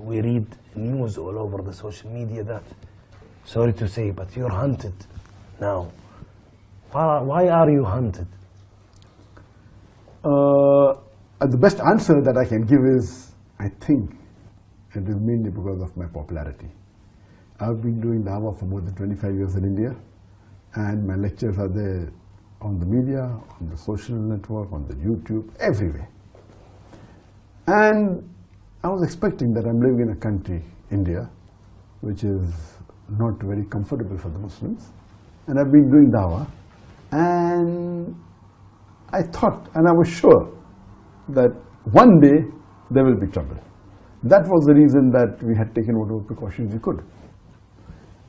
we read news all over the social media that, sorry to say, but you're hunted now. Why are you hunted? The best answer that I can give is, I think it is mainly because of my popularity. I've been doing Dawah for more than 25 years in India, and my lectures are there on the media, on the social network, on the YouTube, everywhere. And I was expecting that I'm living in a country, India, which is not very comfortable for the Muslims. And I've been doing Dawah, and I thought, and I was sure, that one day there will be trouble. That was the reason that we had taken whatever precautions we could.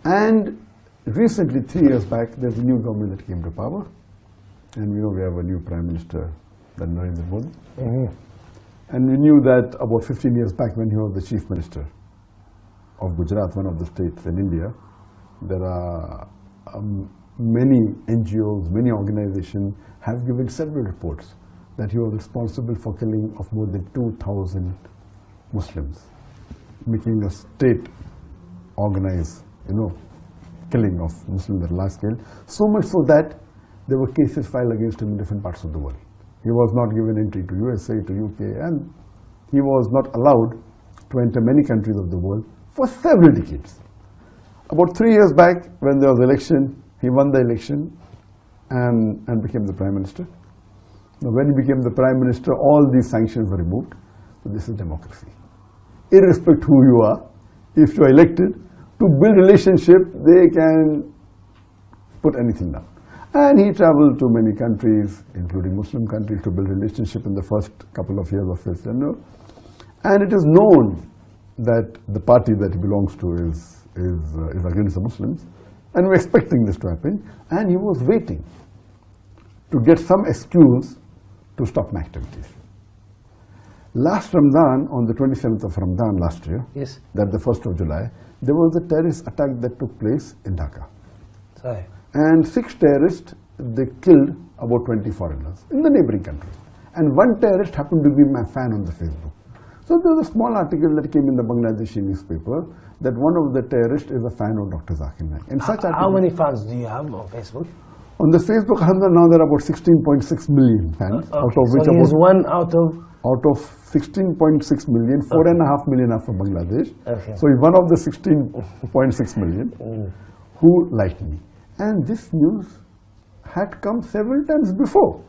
And recently, 3 years back, there's a new government that came to power. And we know we have a new Prime Minister, Narendra Modi. And we knew that about 15 years back when he was the Chief Minister of Gujarat, one of the states in India, there are many NGOs, many organizations have given several reports that he was responsible for killing of more than 2,000 Muslims, making a state organized, killing of Muslims at large scale. So much so that there were cases filed against him in different parts of the world. He was not given entry to USA, to UK, and he was not allowed to enter many countries of the world for several decades. About 3 years back, when there was election, he won the election and became the Prime Minister. Now, when he became the Prime Minister, all these sanctions were removed. So this is democracy. Irrespective of who you are, if you are elected, to build relationship, they can put anything down. And he traveled to many countries, including Muslim countries, to build relationship in the first couple of years of his tenure. And it is known that the party that he belongs to is against the Muslims. And we're expecting this to happen. And he was waiting to get some excuse to stop my activities. Last Ramadan, on the 27th of Ramadan last year, yes, that the 1st of July, there was a terrorist attack that took place in Dhaka. Sorry. And 6 terrorists, they killed about 20 foreigners in the neighboring country. And one terrorist happened to be my fan on the Facebook. So there was a small article that came in the Bangladeshi newspaper that one of the terrorists is a fan of Dr. ذاكر. And such how many fans do you have on Facebook? On the Facebook, now there are about 16.6 million fans, out of which so he's one out of 16.6 million, 4.5 million are from Bangladesh. Okay. So he's one of the 16.6 million who liked me. And this news had come several times before.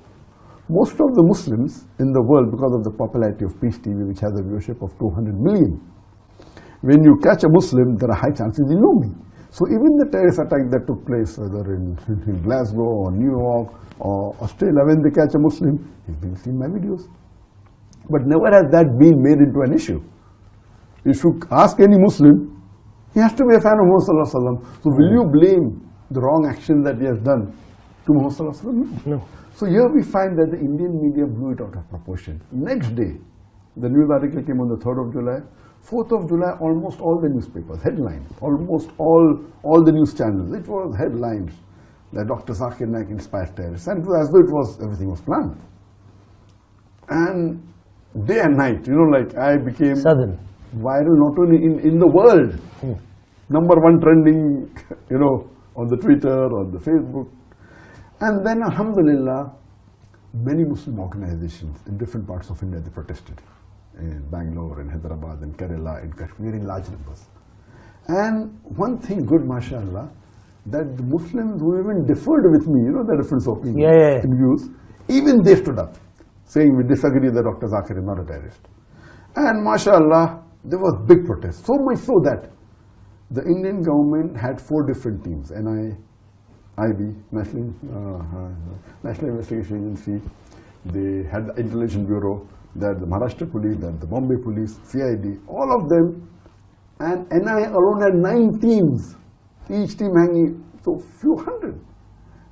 Most of the Muslims in the world, because of the popularity of Peace TV, which has a viewership of 200 million, when you catch a Muslim, there are high chances you know me. So even the terrorist attack that took place, whether in Glasgow or New York or Australia, when they catch a Muslim, he's been seeing my videos. But never has that been made into an issue. If you ask any Muslim, he has to be a fan of Muhammad Sallallahu Alaihi Wasallam. So will you blame the wrong action that he has done to Muhammad Sallallahu Alaihi Wasallam? No. So here we find that the Indian media blew it out of proportion. Next day, the news article came on the 3rd of July. 4th of July, almost all the newspapers, headlines, almost all the news channels, it was headlines that Dr. Zakir Naik inspired terrorists. And as though everything was planned. And day and night, like I became sudden viral not only in the world, #1 trending, on the Twitter, on the Facebook. And then, alhamdulillah, many Muslim organizations in different parts of India, they protested. In Bangalore, in Hyderabad, in Kerala, in Kashmir, in large numbers. And one thing good, mashallah, that the Muslims who even differed with me, the difference of opinion in views, even they stood up, saying we disagree that Dr. Zakir is not a terrorist. And mashallah, there was big protest, so much so that the Indian government had 4 different teams, NIB, National Investigation Agency, they had the Intelligence Bureau, that the Maharashtra Police, that the Bombay Police, CID, all of them, and NIA alone had 9 teams, each team hanging, so few hundred.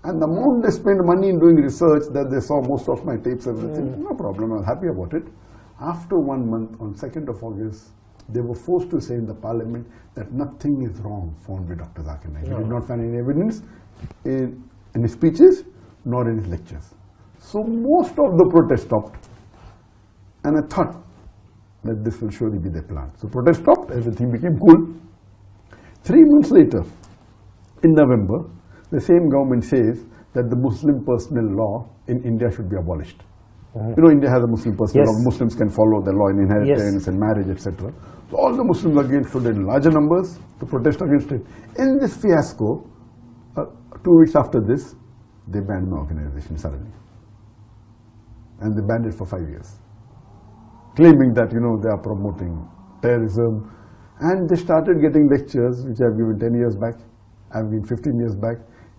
And the amount they spent money in doing research, that they saw most of my tapes, everything, no problem, I was happy about it. After 1 month, on 2nd of August, they were forced to say in the parliament that nothing is wrong found with Dr. Zakir Naik. He did not find any evidence in his speeches, nor in his lectures. So most of the protest stopped. And I thought, that this will surely be their plan. So protest stopped, everything became cool. 3 months later, in November, the same government says that the Muslim personal law in India should be abolished. You know, India has a Muslim personal law. Muslims can follow the law in inheritance and marriage, etc. So all the Muslims again stood in larger numbers to protest against it. In this fiasco, 2 weeks after this, they banned my organization suddenly. And they banned it for 5 years. Claiming that, you know, they are promoting terrorism. And they started getting lectures, which I've given 10 years back, I've given 15 years back.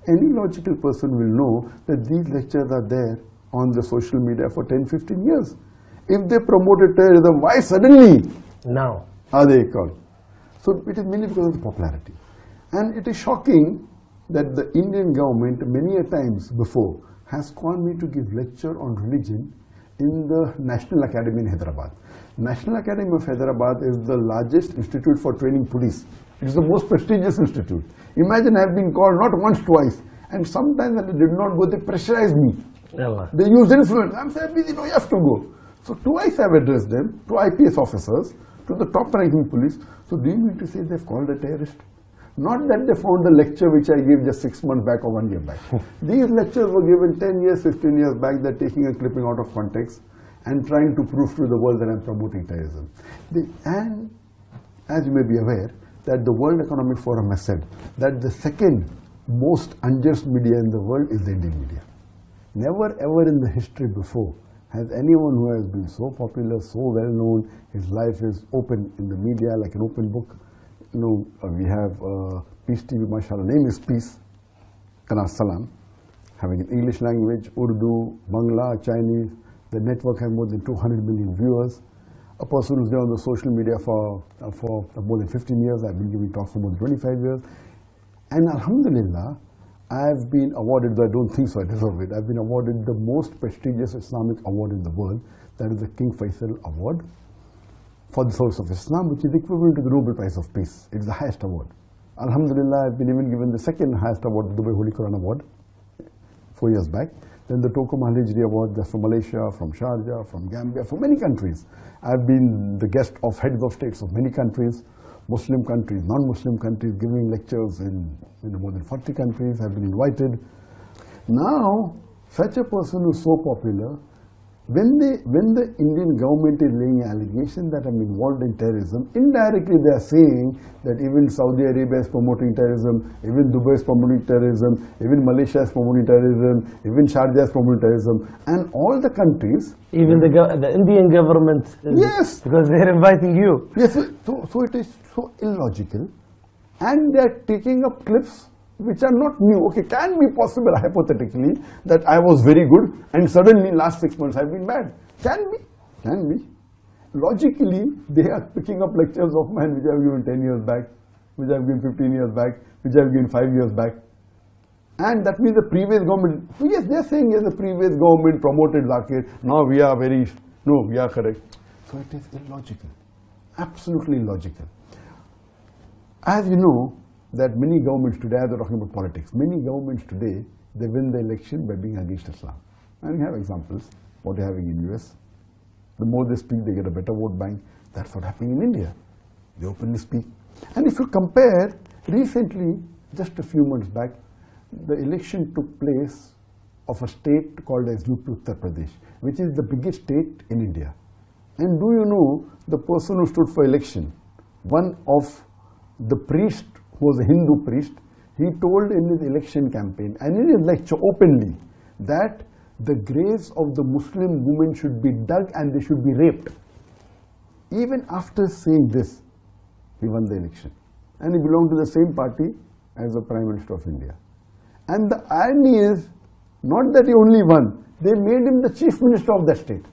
Any logical person will know that these lectures are there on the social media for 10, 15 years. If they promoted terrorism, why suddenly now are they called? So it is mainly because of the popularity. And it is shocking that the Indian government many a times before has called me to give lecture on religion in the National Academy in Hyderabad. National Academy of Hyderabad is the largest institute for training police. It is the most prestigious institute. Imagine I have been called not once, twice, and sometimes when I did not go, they pressurized me. They used influence. I'm saying, no, you have to go. So twice I've addressed them, to IPS officers, to the top ranking police. So do you mean to say they've called a terrorist? Not that they found a lecture which I gave just 6 months back or 1 year back. These lectures were given 10 years, 15 years back. They're taking a clipping out of context and trying to prove to the world that I'm promoting terrorism. And as you may be aware, that the World Economic Forum has said that the second most unjust media in the world is the Indian media. Never ever in the history before has anyone who has been so popular, so well known, his life is open in the media like an open book. You know, we have Peace TV, mashallah, name is Peace, Kana Salam, having an English language, Urdu, Bangla, Chinese. The network has more than 200 million viewers. A person who's there on the social media for more than 15 years. I've been giving talks for more than 25 years. And alhamdulillah, I've been awarded, though I don't think so I deserve it, I've been awarded the most prestigious Islamic award in the world. That is the King Faisal Award for the service of Islam, which is equivalent to the Nobel Prize of Peace. It's the highest award. Alhamdulillah, I've been even given the second highest award, the Dubai Holy Quran Award, 4 years back. Then the Tokum Al-Hijri Award, that's from Malaysia, from Sharjah, from Gambia, from many countries. I've been the guest of heads of states of many countries, Muslim countries, non-Muslim countries, giving lectures in more than 40 countries. I've been invited. Now, such a person who's so popular, when the Indian government is laying an allegation that I'm involved in terrorism, indirectly they are saying that even Saudi Arabia is promoting terrorism, even Dubai is promoting terrorism, even Malaysia is promoting terrorism, even Sharjah is promoting terrorism, and all the countries. Even the Indian government. Yes. Because they're inviting you. Yes. So it is so illogical, and they're taking up clips which are not new. Okay, can be possible hypothetically that I was very good and suddenly last 6 months I've been bad. Can be. Logically, they are picking up lectures of mine which I've given 10 years back, which I've given 15 years back, which I've given 5 years back. And that means the previous government, yes, they're saying yes, the previous government promoted ذاكر, now we are we are correct. So it is illogical, absolutely illogical. As you know, that many governments today, as they're talking about politics, many governments today, they win the election by being against Islam. And we have examples, what they're having in US. The more they speak, they get a better vote bank. That's what's happening in India. They openly speak. And if you compare, recently, just a few months back, the election took place of a state called as Uttar Pradesh, which is the biggest state in India. And do you know, the person who stood for election, one of the priest who was a Hindu priest, he told in his election campaign and in his lecture openly that the graves of the Muslim women should be dug and they should be raped. Even after saying this, he won the election. And he belonged to the same party as the Prime Minister of India. And the irony is, not that he only won, they made him the Chief Minister of that state.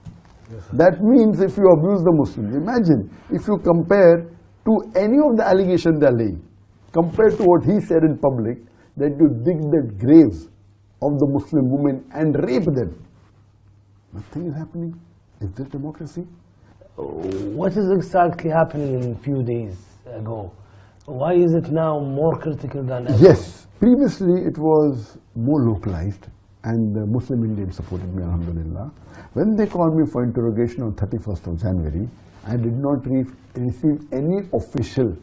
Yes, that means if you abuse the Muslims, imagine if you compare to any of the allegations they are laying, compared to what he said in public, that you dig the graves of the Muslim women and rape them. Nothing is happening. Is this democracy? What is exactly happening in a few days ago? Why is it now more critical than ever? Yes. Previously it was more localized and the Muslim Indians supported me, alhamdulillah. When they called me for interrogation on 31st of January, I did not receive any official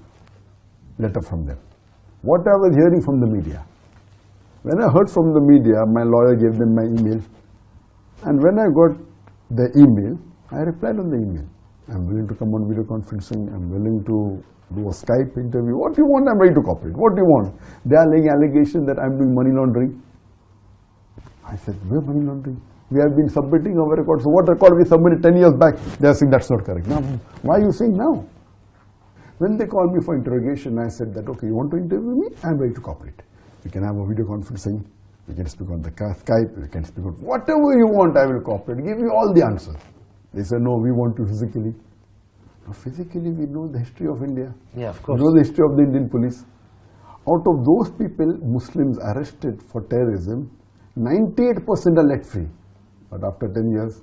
letter from them. What I was hearing from the media. When I heard from the media, my lawyer gave them my email. And when I got the email, I replied on the email. I'm willing to come on video conferencing. I'm willing to do a Skype interview. What do you want? I'm ready to cooperate. What do you want? They are laying allegations that I'm doing money laundering. I said, we're money laundering. We have been submitting our records. So what record we submitted 10 years back? They are saying that's not correct. Now, why are you saying now? When they called me for interrogation, I said that, okay, you want to interview me? I'm ready to cooperate. We can have a video conferencing. We can speak on the Skype. We can speak on whatever you want, I will cooperate. Give you all the answers. They said, no, we want to physically. Now, physically, we know the history of India. Yeah, of course. We know the history of the Indian police. Out of those people, Muslims arrested for terrorism, 98% are let free. But after 10 years,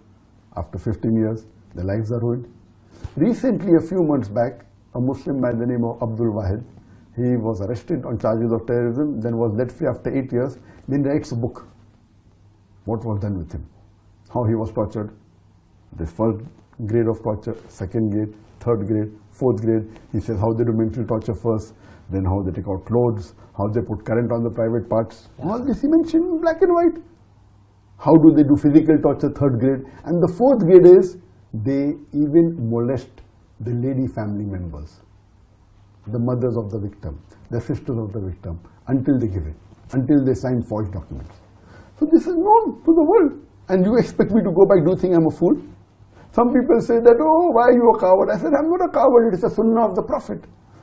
after 15 years, their lives are ruined. Recently, a few months back, a Muslim by the name of Abdul Wahid, he was arrested on charges of terrorism, then was let free after 8 years, then writes a book. What was done with him? How he was tortured. The first grade of torture, second grade, third grade, fourth grade. He says how they do mental torture first, then how they take out clothes, how they put current on the private parts. All this he mentioned in black and white. How do they do physical torture, third grade. And the fourth grade is, they even molest the lady family members, the mothers of the victim, the sisters of the victim, until they give it, until they sign forged documents. So this is known to the world. And you expect me to go back, do you think I'm a fool? Some people say that, oh, why are you a coward? I said, I'm not a coward, it's a sunnah of the Prophet.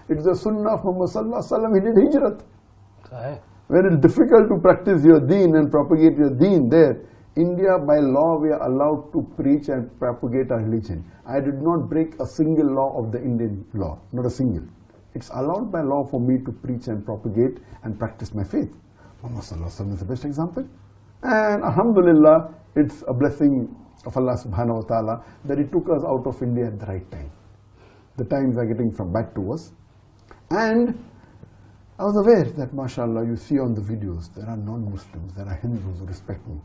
It's the sunnah of Muhammad sallallahu alaihi wasallam. He did hijrat. When it's difficult to practice your deen and propagate your deen there, India, by law, we are allowed to preach and propagate our religion. I did not break a single law of the Indian law, not a single. It's allowed by law for me to preach and propagate and practice my faith. Muhammad sallallahu alaihi wasallam is the best example. And alhamdulillah, it's a blessing of Allah subhanahu wa ta'ala that He took us out of India at the right time. The times are getting from bad to worse. And I was aware that, mashallah, you see on the videos, there are non-Muslims, there are Hindus who respect me.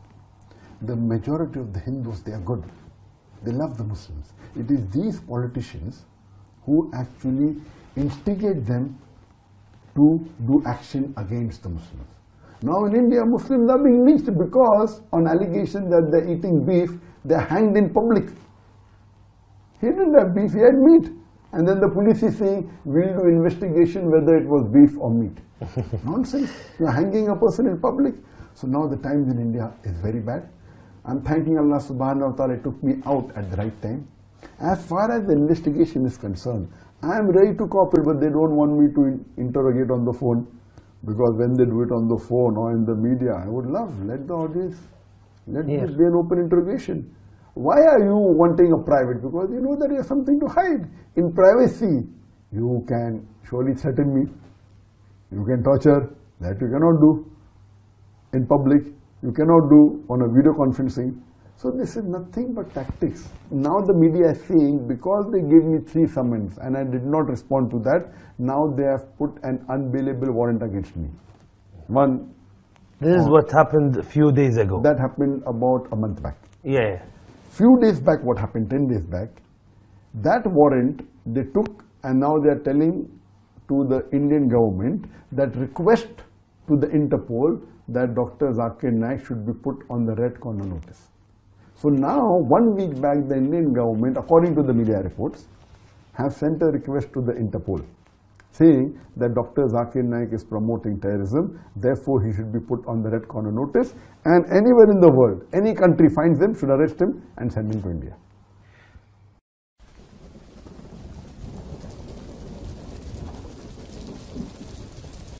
The majority of the Hindus, they are good. They love the Muslims. It is these politicians who actually instigate them to do action against the Muslims. Now in India, Muslims are being lynched because on allegation that they're eating beef, they're hanged in public. He didn't have beef, he had meat. And then the police is saying, we'll do investigation whether it was beef or meat. Nonsense. You're hanging a person in public. So now the times in India is very bad. I'm thanking Allah subhanahu wa ta'ala, it took me out at the right time. As far as the investigation is concerned, I am ready to cooperate, but they don't want me to interrogate on the phone. Because when they do it on the phone or in the media, I would love, let the audience, let this be an open interrogation. Why are you wanting a private? Because you know that you have something to hide. In privacy, you can surely threaten me. You can torture. That you cannot do. In public, you cannot do on a video conferencing. So this is nothing but tactics. Now the media is saying, because they gave me 3 summons and I did not respond to that, now they have put an unbailable warrant against me. One. This is what happened a few days ago. That happened about a month back. Yeah. Few days back, what happened, 10 days back, that warrant they took and now they are telling to the Indian government that request to the Interpol that Dr. Naik should be put on the red corner notice. So now, 1 week back, the Indian government, according to the media reports, have sent a request to the Interpol saying that Dr. Naik is promoting terrorism, therefore he should be put on the red corner notice, and anywhere in the world, any country finds him, should arrest him and send him to India.